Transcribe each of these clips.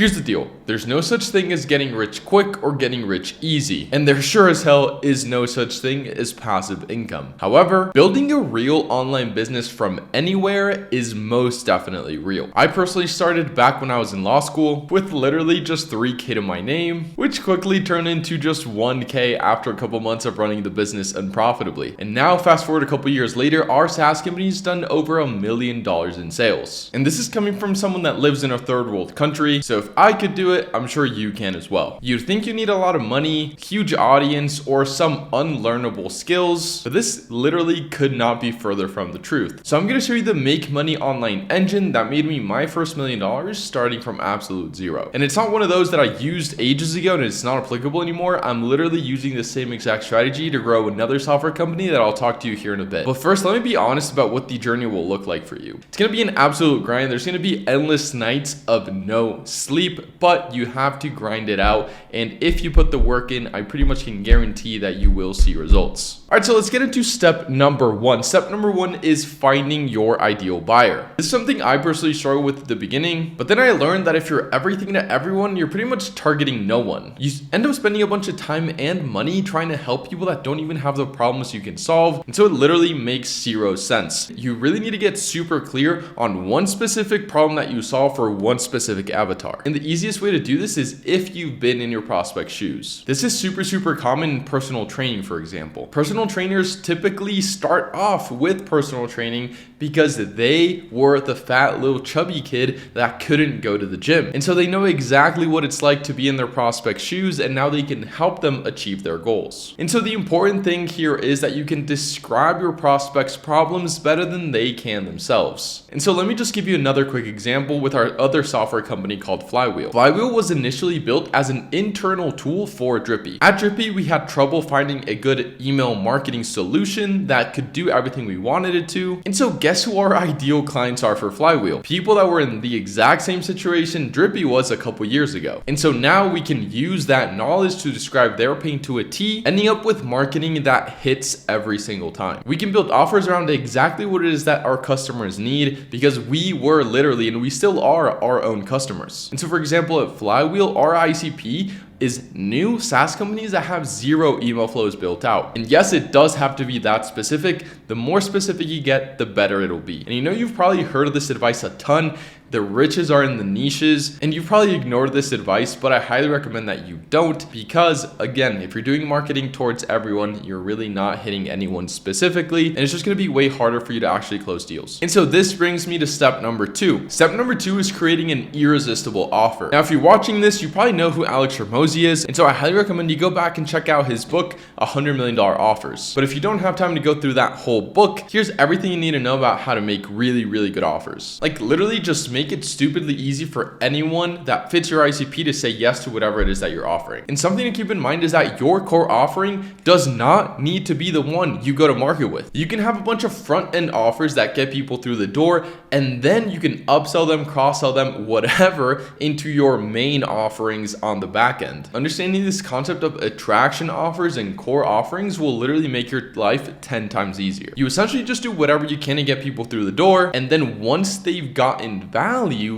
Here's the deal. There's no such thing as getting rich quick or getting rich easy. And there sure as hell is no such thing as passive income. However, building a real online business from anywhere is most definitely real. I personally started back when I was in law school with literally just $3K to my name, which quickly turned into just $1K after a couple months of running the business unprofitably. And now fast forward a couple years later, our SaaS company's done over $1 million in sales. And this is coming from someone that lives in a third world country. So if I could do it, I'm sure you can as well. You'd think you need a lot of money, huge audience, or some unlearnable skills, but this literally could not be further from the truth. So I'm going to show you the Make Money Online engine that made me my first $1 million starting from absolute zero. And it's not one of those that I used ages ago and it's not applicable anymore. I'm literally using the same exact strategy to grow another software company that I'll talk to you here in a bit. But first, let me be honest about what the journey will look like for you. It's going to be an absolute grind. There's going to be endless nights of no sleep, but you have to grind it out. And if you put the work in, I pretty much can guarantee that you will see results. All right, so let's get into step number one. Step number one is finding your ideal buyer. This is something I personally struggled with at the beginning, but then I learned that if you're everything to everyone, you're pretty much targeting no one. You end up spending a bunch of time and money trying to help people that don't even have the problems you can solve. And so it literally makes zero sense. You really need to get super clear on one specific problem that you solve for one specific avatar. And the easiest way to do this is if you've been in your prospect's shoes. This is super common in personal training, for example. Personal trainers typically start off with personal training because they were the fat little chubby kid that couldn't go to the gym. And so they know exactly what it's like to be in their prospect's shoes, and now they can help them achieve their goals. And so the important thing here is that you can describe your prospects' problems better than they can themselves. And so let me just give you another quick example with our other software company called Flywheel. Flywheel was initially built as an internal tool for Drippy. At Drippy, we had trouble finding a good email marketing solution that could do everything we wanted it to. And so guess who our ideal clients are for Flywheel? People that were in the exact same situation Drippy was a couple years ago. And so now we can use that knowledge to describe their pain to a T, ending up with marketing that hits every single time. We can build offers around exactly what it is that our customers need because we were literally, and we still are, our own customers. And so for example, at Flywheel, our ICP is new SaaS companies that have zero email flows built out. And yes, it does have to be that specific. The more specific you get, the better it'll be. And you know, you've probably heard of this advice a ton. The riches are in the niches, and you've probably ignored this advice, but I highly recommend that you don't, because again, if you're doing marketing towards everyone, you're really not hitting anyone specifically, and it's just gonna be way harder for you to actually close deals. And so this brings me to step number two. Step number two is creating an irresistible offer. Now, if you're watching this, you probably know who Alex Hormozi is, and so I highly recommend you go back and check out his book, $100 Million Offers. But if you don't have time to go through that whole book, here's everything you need to know about how to make really good offers. Like literally just make it stupidly easy for anyone that fits your ICP to say yes to whatever it is that you're offering. And something to keep in mind is that your core offering does not need to be the one you go to market with. You can have a bunch of front end offers that get people through the door, and then you can upsell them, cross-sell them, whatever, into your main offerings on the back end. Understanding this concept of attraction offers and core offerings will literally make your life 10 times easier. You essentially just do whatever you can to get people through the door, and then once they've gotten value,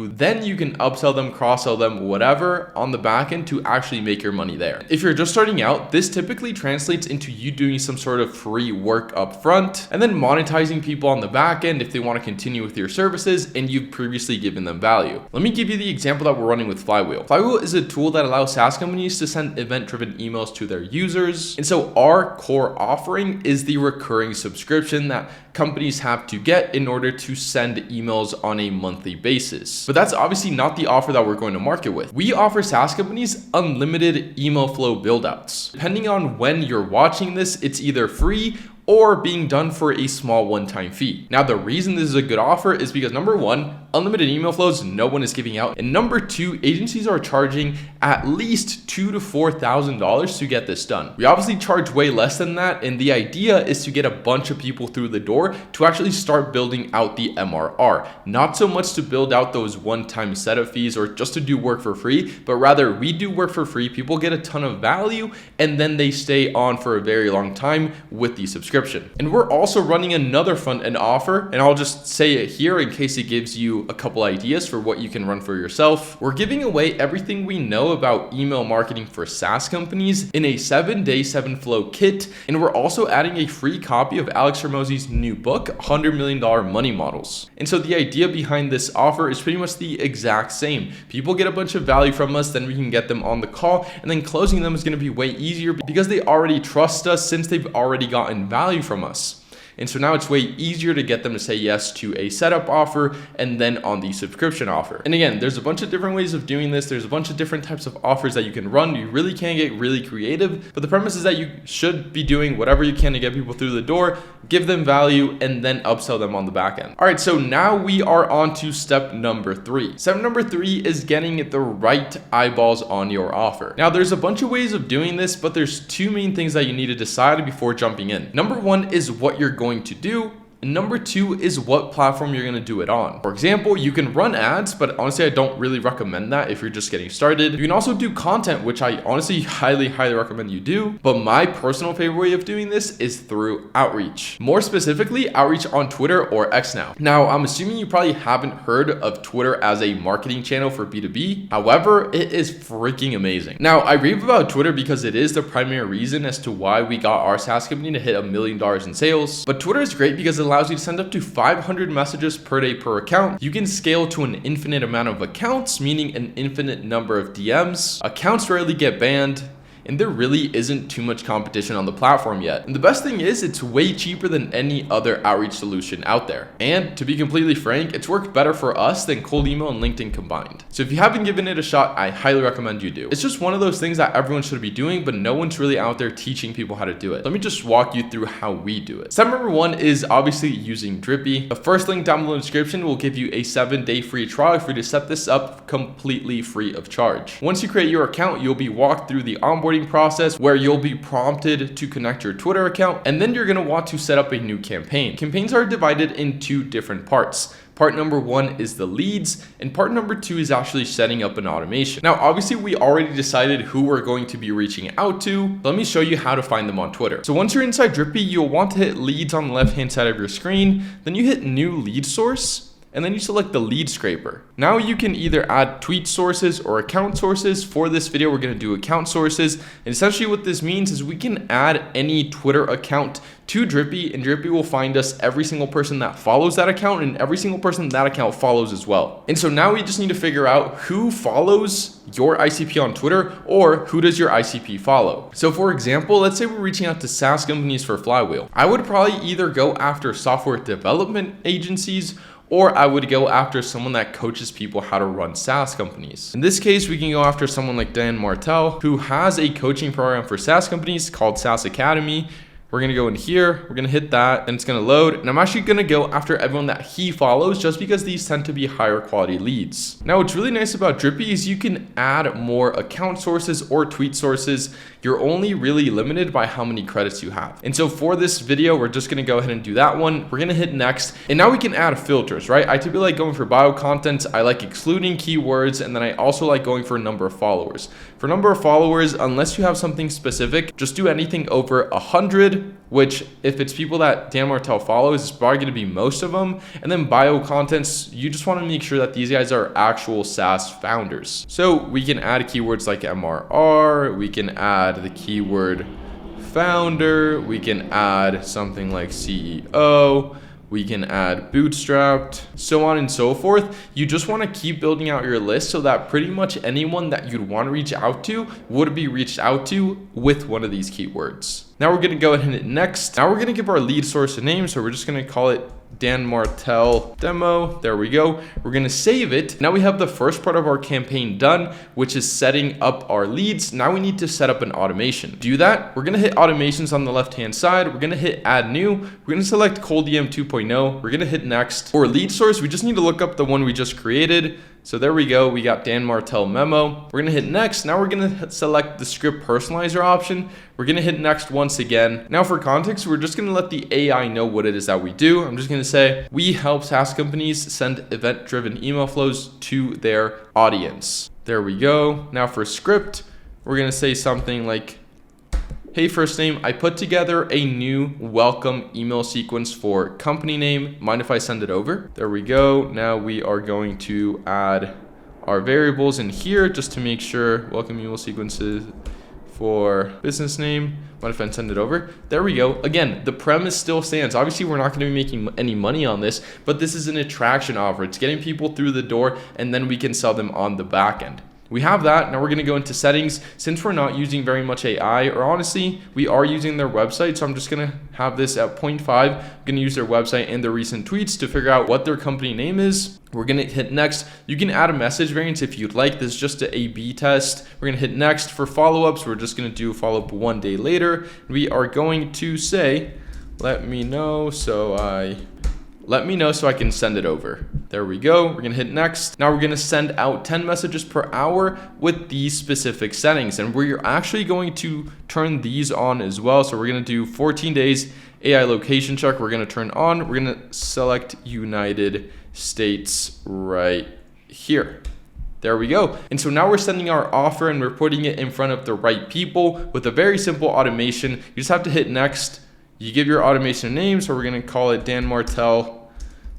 then you can upsell them, cross-sell them, whatever on the back end to actually make your money there. If you're just starting out, this typically translates into you doing some sort of free work up front and then monetizing people on the back end if they want to continue with your services and you've previously given them value. Let me give you the example that we're running with Flywheel. Flywheel is a tool that allows SaaS companies to send event-driven emails to their users. And so our core offering is the recurring subscription that companies have to get in order to send emails on a monthly basis. But that's obviously not the offer that we're going to market with. We offer SaaS companies unlimited email flow buildouts. Depending on when you're watching this, it's either free or being done for a small one-time fee. Now, the reason this is a good offer is because number one, unlimited email flows, no one is giving out. And number two, agencies are charging at least $2,000 to $4,000 to get this done. We obviously charge way less than that. And the idea is to get a bunch of people through the door to actually start building out the MRR. Not so much to build out those one-time setup fees or just to do work for free, but rather we do work for free. People get a ton of value and then they stay on for a very long time with the subscription. And we're also running another front-end offer, and I'll just say it here in case it gives you you a couple ideas for what you can run for yourself. We're giving away everything we know about email marketing for SaaS companies in a 7-day 7-flow kit, and we're also adding a free copy of Alex Hormozi's new book, $100 Million Money Models. And so the idea behind this offer is pretty much the exact same. People get a bunch of value from us, then we can get them on the call, and then closing them is going to be way easier because they already trust us since they've already gotten value from us. And so now it's way easier to get them to say yes to a setup offer and then on the subscription offer. And again, there's a bunch of different ways of doing this. There's a bunch of different types of offers that you can run. You really can get really creative, but the premise is that you should be doing whatever you can to get people through the door, give them value, and then upsell them on the back end. All right, so now we are on to step number 3. Step number 3 is getting the right eyeballs on your offer. Now, there's a bunch of ways of doing this, but there's 2 main things that you need to decide before jumping in. Number 1 is what you're going to do. And number 2 is what platform you're going to do it on. For example, you can run ads, but honestly, I don't really recommend that if you're just getting started. You can also do content, which I honestly highly recommend you do. But my personal favorite way of doing this is through outreach. More specifically, outreach on Twitter or X now. Now, I'm assuming you probably haven't heard of Twitter as a marketing channel for B2B. However, it is freaking amazing. Now, I rave about Twitter because it is the primary reason as to why we got our SaaS company to hit $1 million in sales. But Twitter is great because it allows you to send up to 500 messages per day per account. You can scale to an infinite amount of accounts, meaning an infinite number of DMs. Accounts rarely get banned, and there really isn't too much competition on the platform yet. And the best thing is it's way cheaper than any other outreach solution out there. And to be completely frank, it's worked better for us than cold email and LinkedIn combined. So if you haven't given it a shot, I highly recommend you do. It's just one of those things that everyone should be doing, but no one's really out there teaching people how to do it. Let me just walk you through how we do it. Step number 1 is obviously using Drippy. The first link down below in the description will give you a 7-day free trial for you to set this up completely free of charge. Once you create your account, you'll be walked through the onboarding process where you'll be prompted to connect your Twitter account, and then you're going to want to set up a new campaign. Campaigns are divided in 2 different parts. Part number 1 is the leads, and part number 2 is actually setting up an automation. Now, obviously, we already decided who we're going to be reaching out to. Let me show you how to find them on Twitter. So once you're inside Drippy, you'll want to hit leads on the left-hand side of your screen. Then you hit new lead source, and then you select the lead scraper. Now you can either add tweet sources or account sources. For this video, we're gonna do account sources. And essentially what this means is we can add any Twitter account to Drippy, and Drippy will find us every single person that follows that account and every single person that account follows as well. And so now we just need to figure out who follows your ICP on Twitter or who does your ICP follow. So for example, let's say we're reaching out to SaaS companies for Flywheel. I would probably either go after software development agencies, or I would go after someone that coaches people how to run SaaS companies. In this case, we can go after someone like Dan Martell, who has a coaching program for SaaS companies called SaaS Academy. We're gonna go in here, we're gonna hit that, and it's gonna load. And I'm actually gonna go after everyone that he follows just because these tend to be higher quality leads. Now, what's really nice about Drippy is you can add more account sources or tweet sources. You're only really limited by how many credits you have. And so for this video, we're just gonna go ahead and do that one. We're gonna hit next. And now we can add filters, right? I typically like going for bio content. I like excluding keywords. And then I also like going for a number of followers. For number of followers, unless you have something specific, just do anything over 100, which if it's people that Dan Martell follows, it's probably gonna be most of them. And then bio contents, you just wanna make sure that these guys are actual SaaS founders. So we can add keywords like MRR, we can add the keyword founder, we can add something like CEO, we can add bootstrapped, so on and so forth. You just want to keep building out your list so that pretty much anyone that you'd want to reach out to would be reached out to with one of these keywords. Now we're going to go ahead and hit next. Now we're going to give our lead source a name, so we're just going to call it Dan Martell demo. There we go. We're going to save it. Now we have the first part of our campaign done, which is setting up our leads. Now we need to set up an automation. To do that, we're going to hit automations on the left-hand side. We're going to hit add new. We're going to select Cold DM 2.0. We're going to hit next. For lead source, we just need to look up the one we just created. So there we go. We got Dan Martell memo. We're going to hit next. Now we're going to select the script personalizer option. We're going to hit next once again. Now for context, we're just going to let the AI know what it is that we do. I'm just going to say, we help SaaS companies send event-driven email flows to their audience. There we go. Now for script, we're going to say something like, hey first name, I put together a new welcome email sequence for company name. Mind if I send it over? There we go. Now we are going to add our variables in here just to make sure welcome email sequences for business name. What if I send it over? There we go. Again, the premise still stands. Obviously, we're not going to be making any money on this, but this is an attraction offer. It's getting people through the door, and then we can sell them on the back end. We have that. Now we're going to go into settings. Since we're not using very much AI, or honestly, we are using their website. So I'm just going to have this at 0.5. I'm going to use their website and their recent tweets to figure out what their company name is. We're going to hit next. You can add a message variance if you'd like. This is just an A/B test. We're going to hit next. For follow-ups, we're just going to do a follow-up 1 day later. We are going to say, let me know so I can send it over. There we go. We're gonna hit next. Now we're gonna send out 10 messages per hour with these specific settings. And we're actually going to turn these on as well. So we're gonna do 14 days AI location check. We're gonna turn on. We're gonna select United States right here. There we go. And so now we're sending our offer and we're putting it in front of the right people with a very simple automation. You just have to hit next. You give your automation name, so we're going to call it Dan Martell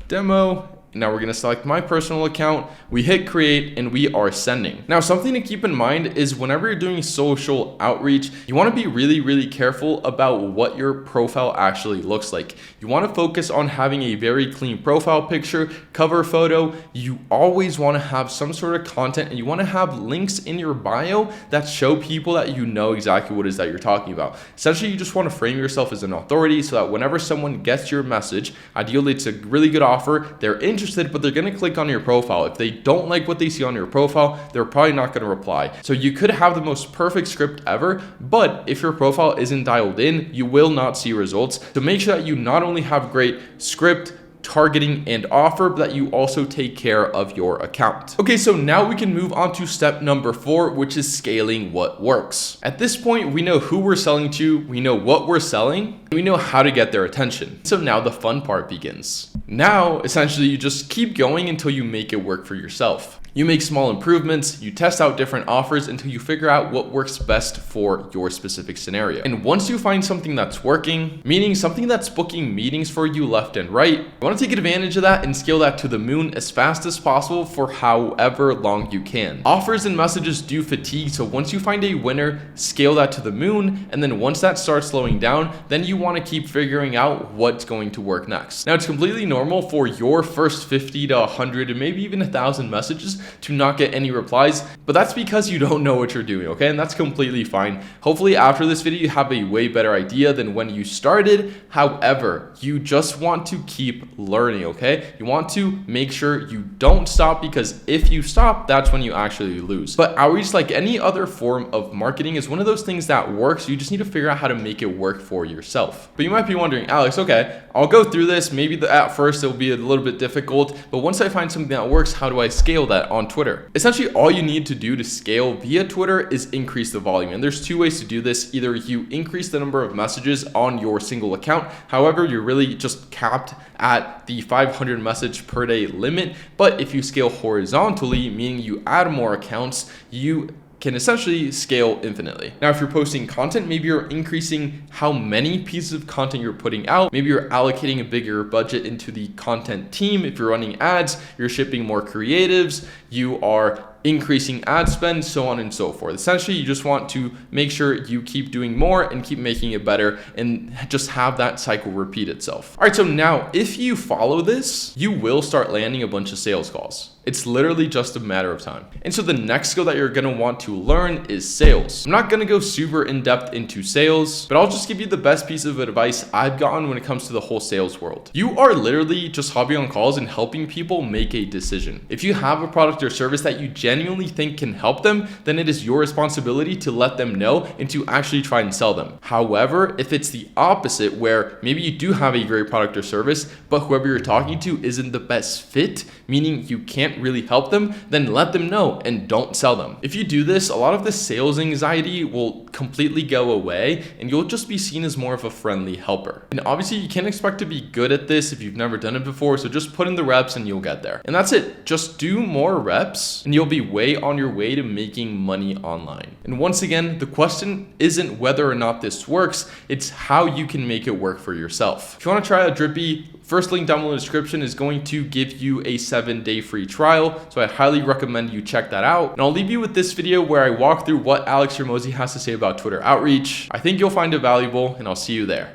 Demo. Now we're going to select my personal account. We hit create and we are sending. Now something to keep in mind is whenever you're doing social outreach, you want to be really, really careful about what your profile actually looks like. You want to focus on having a very clean profile picture, cover photo. You always want to have some sort of content and you want to have links in your bio that show people that you know exactly what it is that you're talking about. Essentially, you just want to frame yourself as an authority so that whenever someone gets your message, ideally it's a really good offer, they're interested, but they're going to click on your profile. If they don't like what they see on your profile, they're probably not going to reply. So you could have the most perfect script ever, but if your profile isn't dialed in, you will not see results. So make sure that you not only have great script, targeting, and offer, but that you also take care of your account. Okay, so now we can move on to step number 4, which is scaling what works. At this point, we know who we're selling to, we know what we're selling, and we know how to get their attention. So now the fun part begins. Now, essentially, you just keep going until you make it work for yourself. You make small improvements, you test out different offers until you figure out what works best for your specific scenario. And once you find something that's working, meaning something that's booking meetings for you left and right, you want to take advantage of that and scale that to the moon as fast as possible for however long you can. Offers and messages do fatigue, so once you find a winner, scale that to the moon, and then once that starts slowing down, then you want to keep figuring out what's going to work next. Now, it's completely normal for your first 50 to 100 and maybe even 1,000 messages to not get any replies, but that's because you don't know what you're doing, okay? And that's completely fine. Hopefully after this video, you have a way better idea than when you started. However, you just want to keep learning, okay? You want to make sure you don't stop, because if you stop, that's when you actually lose. But outreach, like any other form of marketing, is one of those things that works. You just need to figure out how to make it work for yourself. But you might be wondering, Alex, okay, I'll go through this. Maybe at first it'll be a little bit difficult, but once I find something that works, how do I scale that on Twitter? Essentially, all you need to do to scale via Twitter is increase the volume. And there's 2 ways to do this. Either you increase the number of messages on your single account. However, you're really just capped at the 500 message per day limit. But if you scale horizontally, meaning you add more accounts, you can essentially scale infinitely. Now, if you're posting content, maybe you're increasing how many pieces of content you're putting out. Maybe you're allocating a bigger budget into the content team. If you're running ads, you're shipping more creatives, you are increasing ad spend, so on and so forth. Essentially, you just want to make sure you keep doing more and keep making it better and just have that cycle repeat itself. All right, so now if you follow this, you will start landing a bunch of sales calls. It's literally just a matter of time. And so the next skill that you're gonna want to learn is sales. I'm not gonna go super in depth into sales, but I'll just give you the best piece of advice I've gotten when it comes to the whole sales world. You are literally just hopping on calls and helping people make a decision. If you have a product or service that you genuinely think can help them, then it is your responsibility to let them know and to actually try and sell them. However, if it's the opposite, where maybe you do have a great product or service, but whoever you're talking to isn't the best fit, meaning you can't can't really help them, then let them know and don't sell them. If you do this, a lot of the sales anxiety will completely go away and you'll just be seen as more of a friendly helper. And obviously you can't expect to be good at this if you've never done it before, so just put in the reps and you'll get there. And that's it. Just do more reps and you'll be way on your way to making money online. And once again, the question isn't whether or not this works, it's how you can make it work for yourself. If you want to try out Drippy, first link down below in the description is going to give you a 7-day free trial. So I highly recommend you check that out. And I'll leave you with this video where I walk through what Alex Hormozi has to say about Twitter outreach. I think you'll find it valuable and I'll see you there.